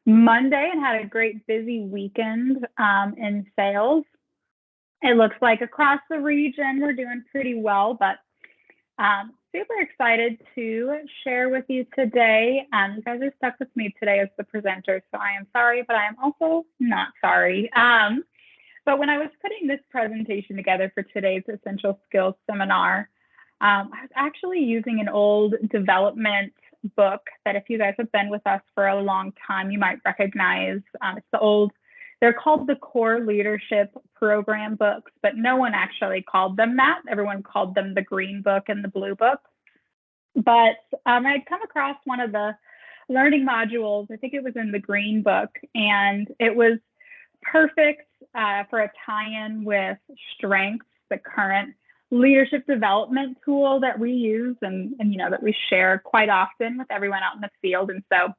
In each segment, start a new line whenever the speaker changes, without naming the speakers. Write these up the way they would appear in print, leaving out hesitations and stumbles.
Monday and had a great busy weekend in sales. It looks like across the region we're doing pretty well, but super excited to share with you today. You guys are stuck with me today as the presenter, so I am sorry, but I am also not sorry. But when I was putting this presentation together for today's Essential Skills seminar, I was actually using an old development book that if you guys have been with us for a long time, you might recognize. They're called the Core Leadership Program books, but no one actually called them that. Everyone called them the Green Book and the Blue Book. But I'd come across one of the learning modules, I think it was in the Green Book, and it was perfect for a tie-in with Strengths, the current leadership development tool that we use and that we share quite often with everyone out in the field. And so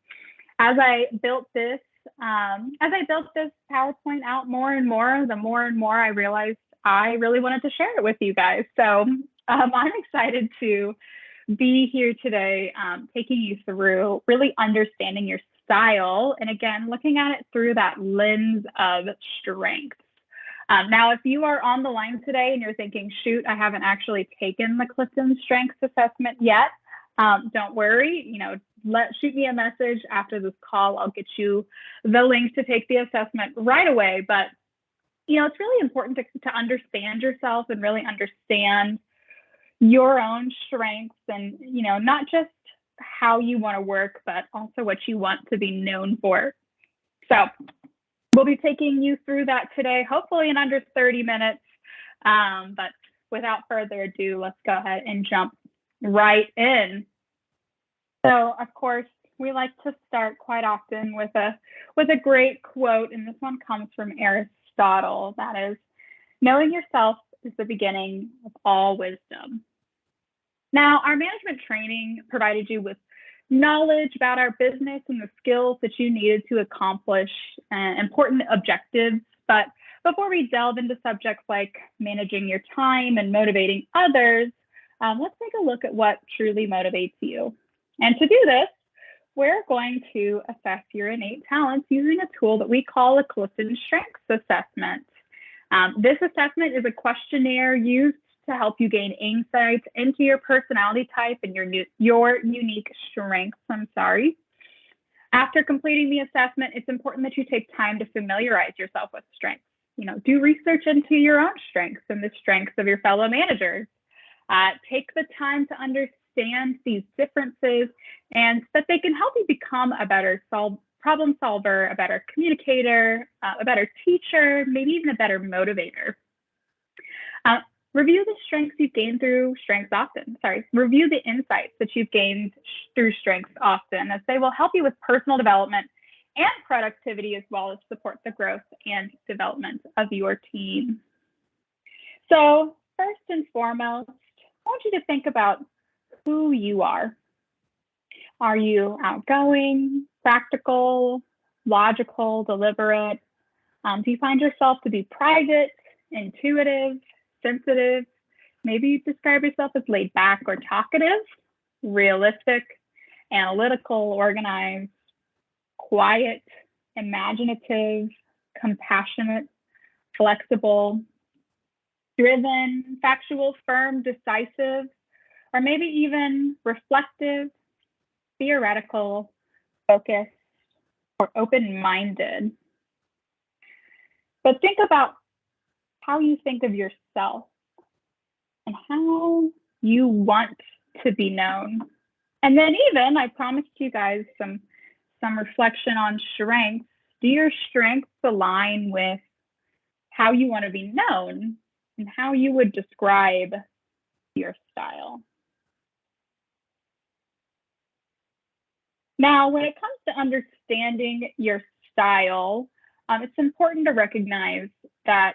as I built this PowerPoint out more and more I realized I really wanted to share it with you guys. So I'm excited to be here today, taking you through really understanding your style. And again, looking at it through that lens of strengths. Now, if you are on the line today and you're thinking, shoot, I haven't actually taken the Clifton Strengths Assessment yet, don't worry, shoot me a message after this call. I'll get you the link to take the assessment right away. But, it's really important to understand yourself and really understand your own strengths and, not just how you want to work, but also what you want to be known for. So we'll be taking you through that today, hopefully in under 30 minutes. But without further ado, let's go ahead and jump right in. So, of course, we like to start quite often with a great quote, and this one comes from Aristotle. That is, knowing yourself is the beginning of all wisdom. Now, our management training provided you with knowledge about our business and the skills that you needed to accomplish important objectives. But before we delve into subjects like managing your time and motivating others, let's take a look at what truly motivates you. And to do this, we're going to assess your innate talents using a tool that we call a Clifton Strengths Assessment. This assessment is a questionnaire used to help you gain insights into your personality type and your unique strengths. After completing the assessment, it's important that you take time to familiarize yourself with strengths. Do research into your own strengths and the strengths of your fellow managers. Take the time to understand these differences and so that they can help you become a better problem solver, a better communicator, a better teacher, maybe even a better motivator. Review the strengths you've gained through Strengths Often. Review the insights that you've gained through Strengths Often, as they will help you with personal development and productivity, as well as support the growth and development of your team. So first and foremost, I want you to think about who you are. Are you outgoing, practical, logical, deliberate? Do you find yourself to be private, intuitive, sensitive? Maybe you describe yourself as laid back or talkative, realistic, analytical, organized, quiet, imaginative, compassionate, flexible, driven, factual, firm, decisive, or maybe even reflective, theoretical, focused, or open-minded. But think about how you think of yourself and how you want to be known. And then even, I promised you guys some reflection on strengths. Do your strengths align with how you want to be known and how you would describe your style? Now, when it comes to understanding your style, it's important to recognize that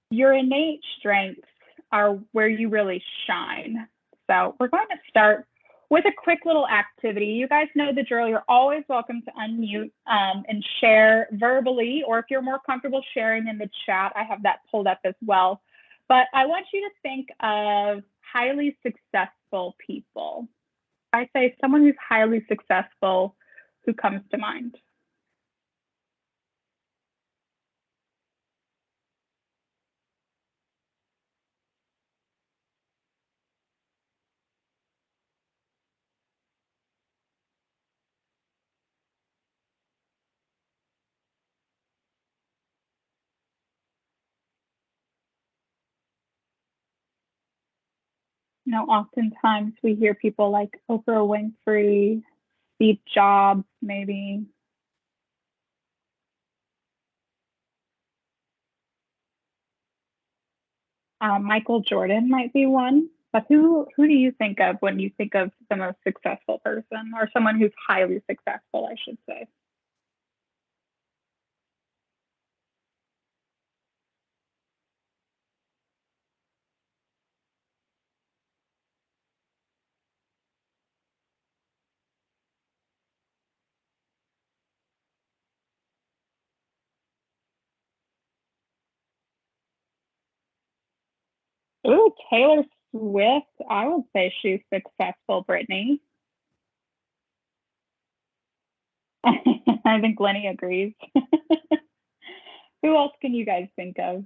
your innate strengths are where you really shine. So we're going to start with a quick little activity. You guys know the drill. You're always welcome to unmute and share verbally, or if you're more comfortable sharing in the chat, I have that pulled up as well. But I want you to think of highly successful people. I say someone who's highly successful, who comes to mind? oftentimes we hear people like Oprah Winfrey, Steve Jobs, maybe. Michael Jordan might be one. But who do you think of when you think of the most successful person, or someone who's highly successful, I should say? Ooh, Taylor Swift. I would say she's successful, Brittany. I think Lenny agrees. Who else can you guys think of?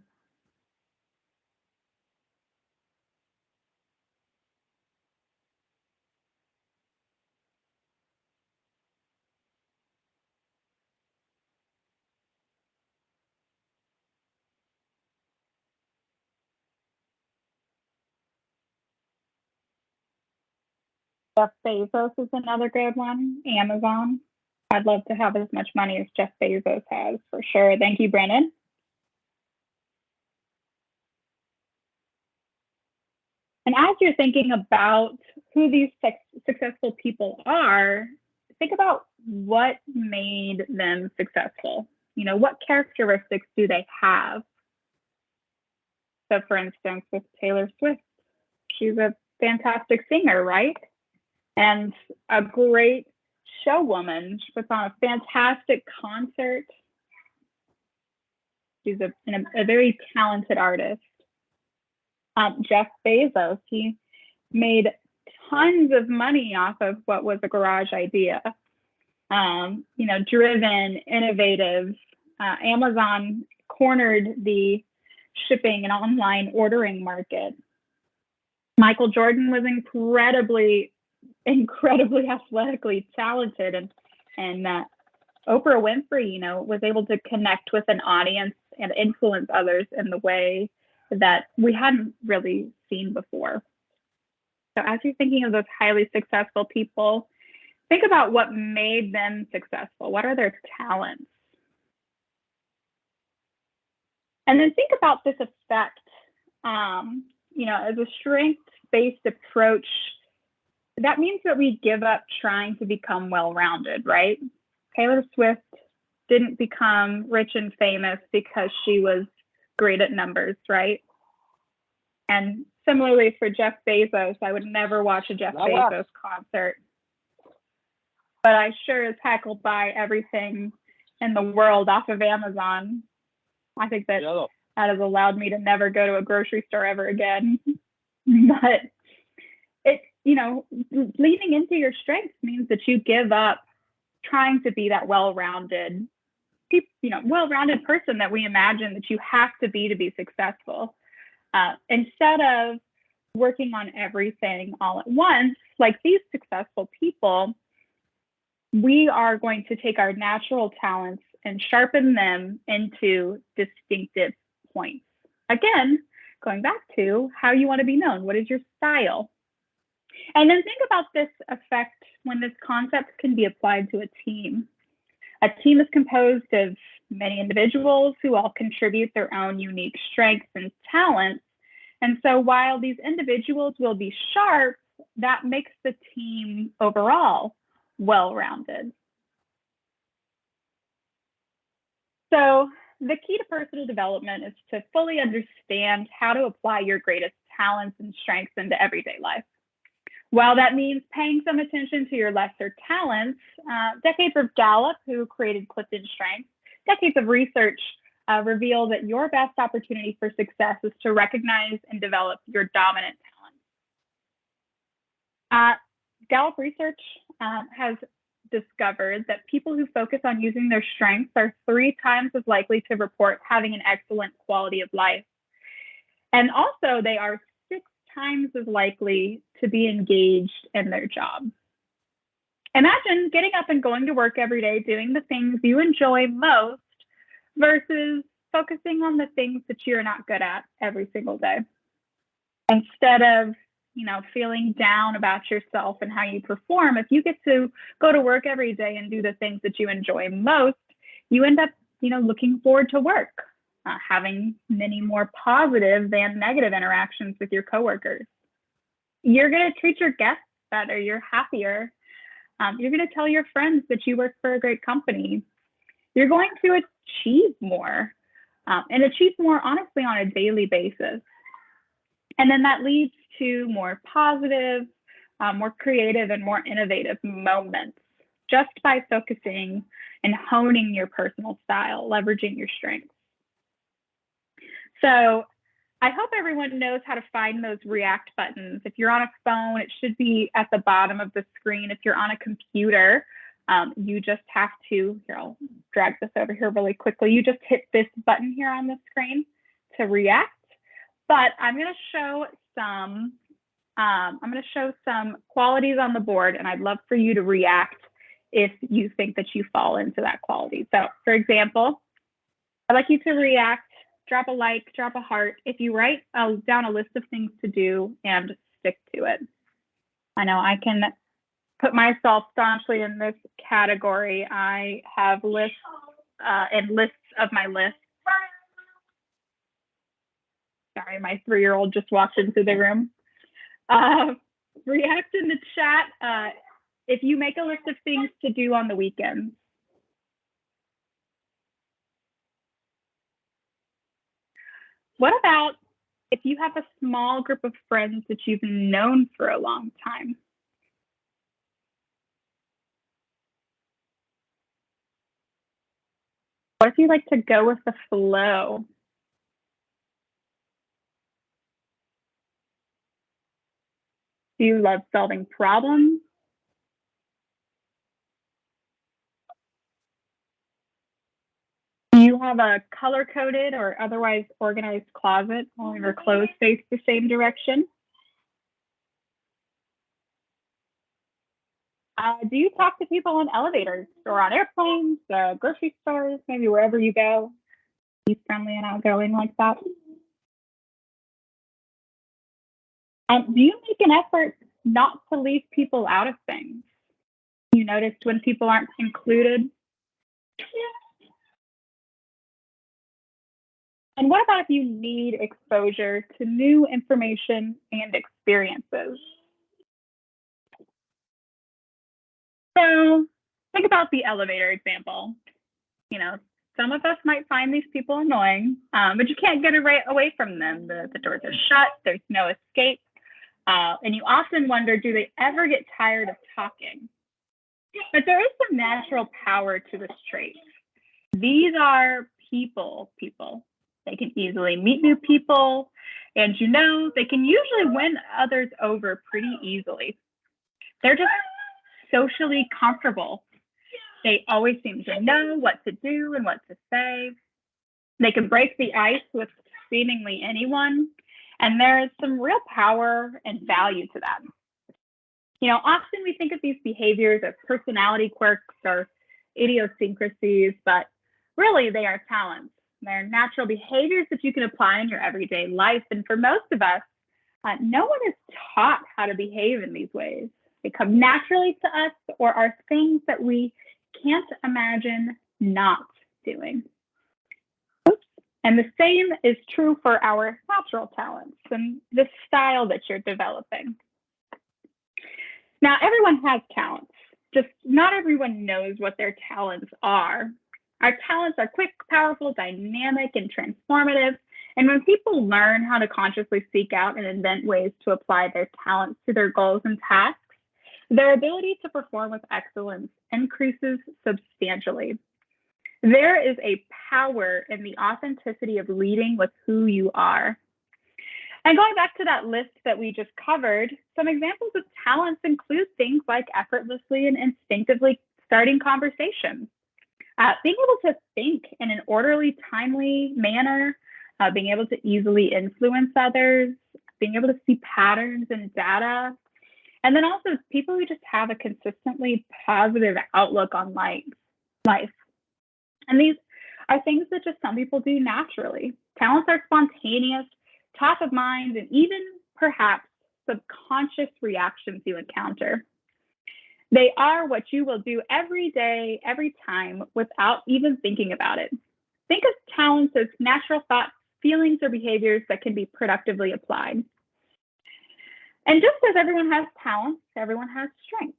Jeff Bezos is another good one. Amazon. I'd love to have as much money as Jeff Bezos has, for sure. Thank you, Brennan. And as you're thinking about who these successful people are, think about what made them successful. What characteristics do they have? So, for instance, with Taylor Swift, she's a fantastic singer, right? And a great showwoman. She puts on a fantastic concert. She's a very talented artist. Jeff Bezos, he made tons of money off of what was a garage idea. Driven, innovative. Amazon cornered the shipping and online ordering market. Michael Jordan was incredibly athletically talented, and Oprah Winfrey, was able to connect with an audience and influence others in the way that we hadn't really seen before. So as you're thinking of those highly successful people, think about what made them successful. What are their talents? And then think about this effect, as a strength-based approach. That means that we give up trying to become well-rounded, right? Taylor Swift didn't become rich and famous because she was great at numbers, right? And similarly for Jeff Bezos, I would never watch a Jeff Bezos concert, but I sure as heck will buy everything in the world off of Amazon. I think that has allowed me to never go to a grocery store ever again. But leaning into your strengths means that you give up trying to be that well-rounded person that we imagine that you have to be successful. Instead of working on everything all at once, like these successful people, we are going to take our natural talents and sharpen them into distinctive points. Again, going back to how you want to be known. What is your style? And then think about this effect when this concept can be applied to a team. A team is composed of many individuals who all contribute their own unique strengths and talents. And so while these individuals will be sharp, that makes the team overall well-rounded. So the key to personal development is to fully understand how to apply your greatest talents and strengths into everyday life. While that means paying some attention to your lesser talents, decades of Gallup, who created Clifton Strengths, decades of research reveal that your best opportunity for success is to recognize and develop your dominant talents. Gallup research has discovered that people who focus on using their strengths are 3 times as likely to report having an excellent quality of life. And also, they are 6 times as likely to be engaged in their job. Imagine getting up and going to work every day, doing the things you enjoy most versus focusing on the things that you're not good at every single day. Instead of feeling down about yourself and how you perform, if you get to go to work every day and do the things that you enjoy most, you end up, looking forward to work, having many more positive than negative interactions with your coworkers. You're going to treat your guests better. You're happier. You're going to tell your friends that you work for a great company. You're going to achieve more and achieve more, honestly, on a daily basis. And then that leads to more positive, more creative, and more innovative moments just by focusing and honing your personal style, leveraging your strengths. So I hope everyone knows how to find those react buttons. If you're on a phone, it should be at the bottom of the screen. If you're on a computer, you just have to, here, I'll drag this over here really quickly. You just hit this button here on the screen to react. But I'm going to show some qualities on the board, and I'd love for you to react if you think that you fall into that quality. So for example, I'd like you to react, drop a like, drop a heart if you write down a list of things to do and stick to it. I know I can put myself staunchly in this category. I have lists and lists of my list. Sorry, my 3-year-old just walked into the room. React in the chat if you make a list of things to do on the weekends. What about if you have a small group of friends that you've known for a long time? What if you like to go with the flow? Do you love solving problems? Do you have a color-coded or otherwise organized closet? All of your clothes face the same direction? Do you talk to people on elevators or on airplanes, grocery stores, maybe wherever you go? Be friendly and outgoing like that? Do you make an effort not to leave people out of things? You noticed when people aren't included? And what about if you need exposure to new information and experiences? So think about the elevator example. Some of us might find these people annoying, but you can't get away from them. The doors are shut, there's no escape. And you often wonder, do they ever get tired of talking? But there is some natural power to this trait. These are people. They can easily meet new people, and they can usually win others over pretty easily. They're just socially comfortable. They always seem to know what to do and what to say. They can break the ice with seemingly anyone, and there's some real power and value to them. Often we think of these behaviors as personality quirks or idiosyncrasies, but really they are talents. They're natural behaviors that you can apply in your everyday life. And for most of us, no one is taught how to behave in these ways. They come naturally to us or are things that we can't imagine not doing. And the same is true for our natural talents and the style that you're developing. Now, everyone has talents, just not everyone knows what their talents are. Our talents are quick, powerful, dynamic, and transformative. And when people learn how to consciously seek out and invent ways to apply their talents to their goals and tasks, their ability to perform with excellence increases substantially. There is a power in the authenticity of leading with who you are. And going back to that list that we just covered, some examples of talents include things like effortlessly and instinctively starting conversations, being able to think in an orderly, timely manner, being able to easily influence others, being able to see patterns in data, and then also people who just have a consistently positive outlook on life. And these are things that just some people do naturally. Talents are spontaneous, top of mind, and even perhaps subconscious reactions you encounter. They are what you will do every day, every time, without even thinking about it. Think of talents as natural thoughts, feelings, or behaviors that can be productively applied. And just as everyone has talents, everyone has strengths.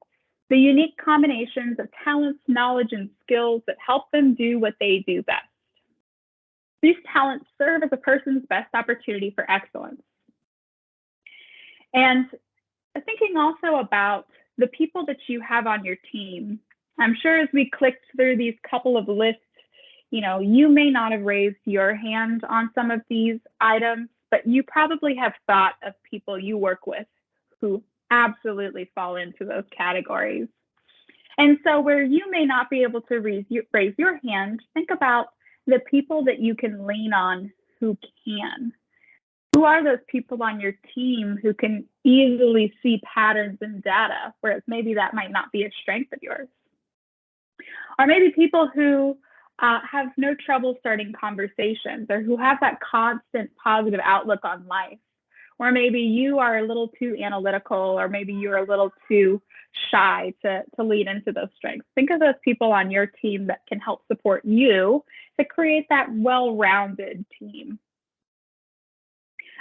The unique combinations of talents, knowledge, and skills that help them do what they do best. These talents serve as a person's best opportunity for excellence. And thinking also about the people that you have on your team, I'm sure as we clicked through these couple of lists, you may not have raised your hand on some of these items, but you probably have thought of people you work with who absolutely fall into those categories. And so where you may not be able to raise your hand, think about the people that you can lean on who can. Who are those people on your team who can easily see patterns in data, whereas maybe that might not be a strength of yours? Or maybe people who have no trouble starting conversations, or who have that constant positive outlook on life. Or maybe you are a little too analytical, or maybe you're a little too shy to lean into those strengths. Think of those people on your team that can help support you to create that well-rounded team.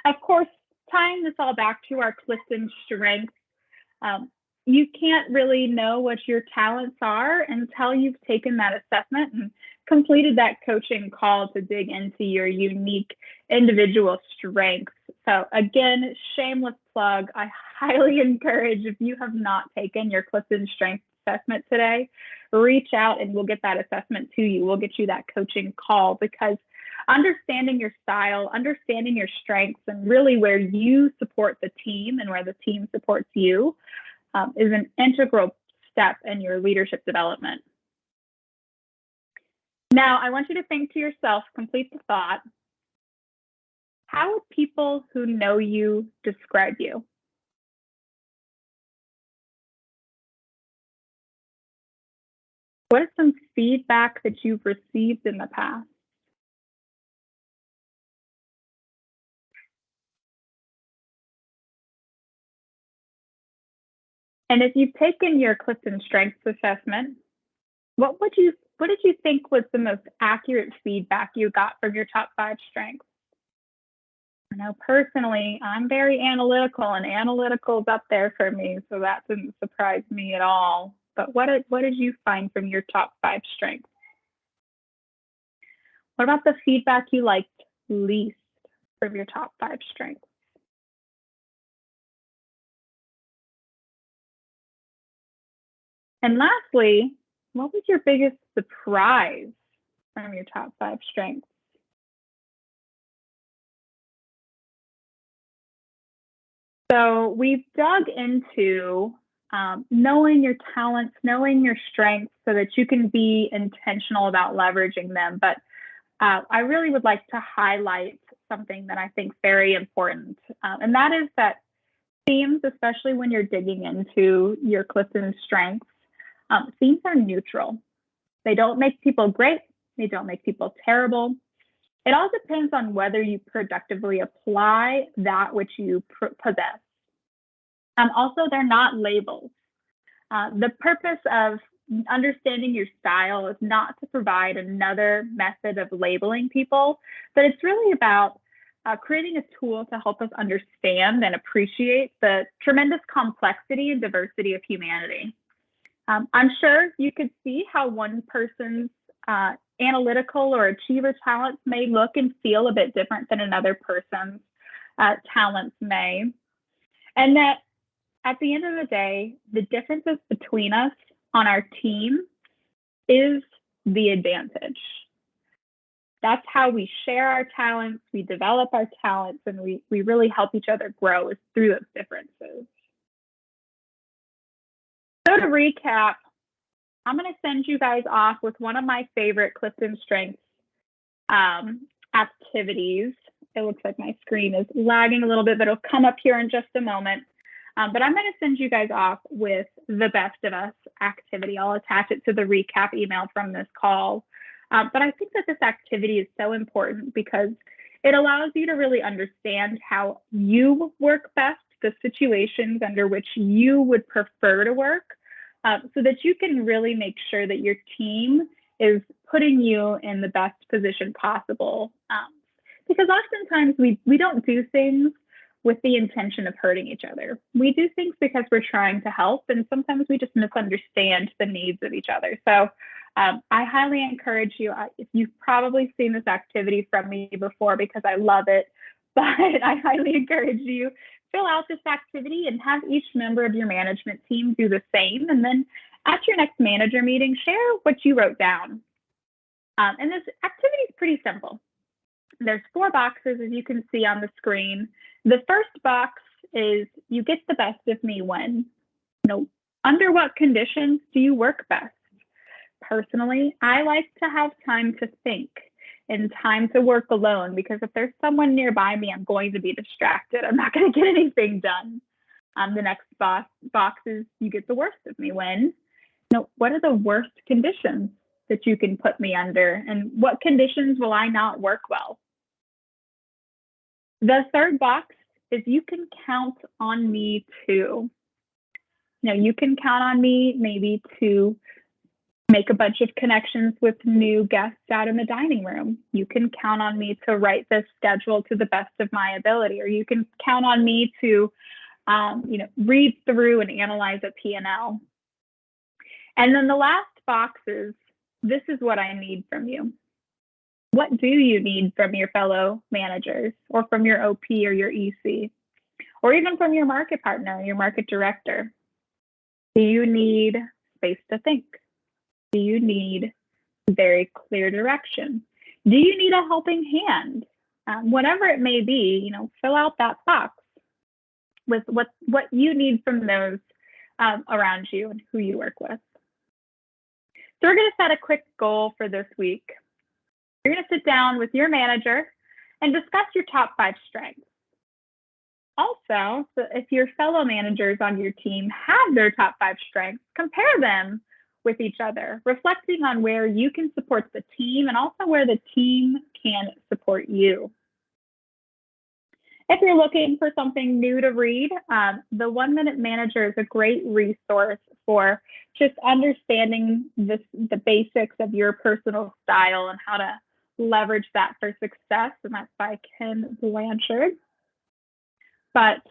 Of course, tying this all back to our Clifton strengths, you can't really know what your talents are until you've taken that assessment and completed that coaching call to dig into your unique individual strengths. So again, shameless plug, I highly encourage, if you have not taken your Clifton Strengths assessment today, reach out and we'll get that assessment to you. We'll get you that coaching call, because understanding your style, understanding your strengths, and really where you support the team and where the team supports you is an integral step in your leadership development. Now, I want you to think to yourself, complete the thought, how would people who know you describe you? What is some feedback that you've received in the past? And if you've taken your Clifton Strengths assessment, what did you think was the most accurate feedback you got from your top 5 strengths? I know personally, I'm very analytical, and analytical is up there for me, so that didn't surprise me at all. But what did you find from your top 5 strengths? What about the feedback you liked least from your top 5 strengths? And lastly, what was your biggest surprise from your top 5 strengths? So we've dug into knowing your talents, knowing your strengths so that you can be intentional about leveraging them. But I really would like to highlight something that I think is very important, and that is that themes, especially when you're digging into your Clifton strengths, themes are neutral. They don't make people great. They don't make people terrible. It all depends on whether you productively apply that which you possess. Also, they're not labels. The purpose of understanding your style is not to provide another method of labeling people, but it's really about creating a tool to help us understand and appreciate the tremendous complexity and diversity of humanity. I'm sure you could see how one person's analytical or achiever talents may look and feel a bit different than another person's talents may. And that at the end of the day, the differences between us on our team is the advantage. That's how we share our talents, we develop our talents, and we really help each other grow is through those differences. So to recap, I'm going to send you guys off with one of my favorite Clifton Strengths activities. It looks like my screen is lagging a little bit, but it'll come up here in just a moment. But I'm going to send you guys off with the Best of Us activity. I'll attach it to the recap email from this call. But I think that this activity is so important because it allows you to really understand how you work best the situations under which you would prefer to work, so that you can really make sure that your team is putting you in the best position possible. Because oftentimes we don't do things with the intention of hurting each other. We do things because we're trying to help, and sometimes we just misunderstand the needs of each other. So I highly encourage you. You've probably seen this activity from me before because I love it, but I highly encourage you fill out this activity and have each member of your management team do the same. And then at your next manager meeting, share what you wrote down. And this activity is pretty simple. There's 4 boxes, as you can see on the screen. The first box is you get the best of me when. Under what conditions do you work best? Personally, I like to have time to think and time to work alone, because if there's someone nearby me, I'm going to be distracted. I'm not going to get anything done. The next box is you get the worst of me when. What are the worst conditions that you can put me under, and what conditions will I not work well? The third box is you can count on me too. You can count on me maybe to make a bunch of connections with new guests out in the dining room. You can count on me to write this schedule to the best of my ability, or you can count on me to read through and analyze a P&L. And then the last box is, this is what I need from you. What do you need from your fellow managers, or from your OP or your EC, or even from your market partner, your market director? Do you need space to think? Do you need very clear direction? Do you need a helping hand? Whatever it may be, fill out that box with what you need from those around you and who you work with. So we're going to set a quick goal for this week. You're going to sit down with your manager and discuss your top 5 strengths. Also, so if your fellow managers on your team have their top 5 strengths, compare them with each other, reflecting on where you can support the team and also where the team can support you. If you're looking for something new to read, the 1 Minute Manager is a great resource for just understanding the basics of your personal style and how to leverage that for success, and that's by Ken Blanchard. But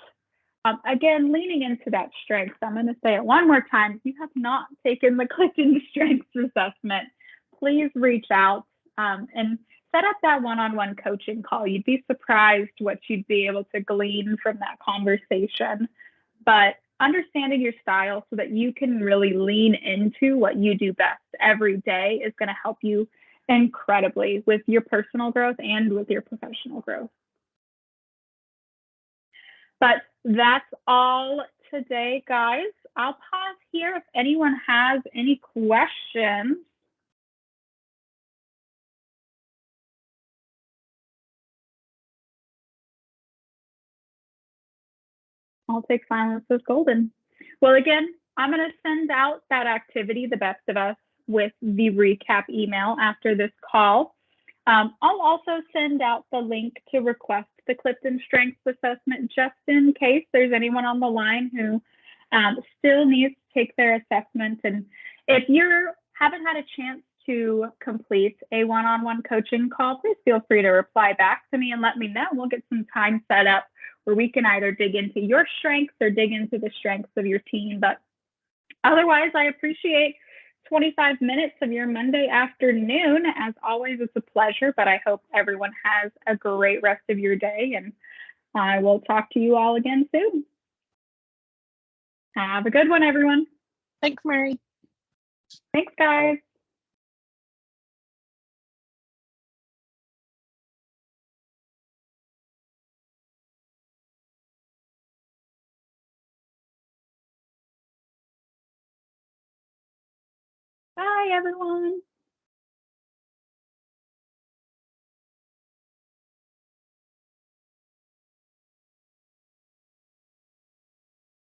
again, leaning into that strength, I'm going to say it one more time. If you have not taken the Clifton Strengths Assessment, please reach out and set up that one-on-one coaching call. You'd be surprised what you'd be able to glean from that conversation. But understanding your style so that you can really lean into what you do best every day is going to help you incredibly with your personal growth and with your professional growth. But that's all today, guys. I'll pause here if anyone has any questions. I'll take silence as golden. Well, again, I'm going to send out that activity, The Best of Us, with the recap email after this call. I'll also send out the link to request the Clifton Strengths Assessment, just in case there's anyone on the line who still needs to take their assessment. And if you haven't had a chance to complete a one-on-one coaching call, please feel free to reply back to me and let me know. We'll get some time set up where we can either dig into your strengths or dig into the strengths of your team. But otherwise, I appreciate 25 minutes of your Monday afternoon. As always, it's a pleasure, but I hope everyone has a great rest of your day, and I will talk to you all again soon. Have a good one, everyone.
Thanks, Mary.
Thanks, guys. Bye, everyone.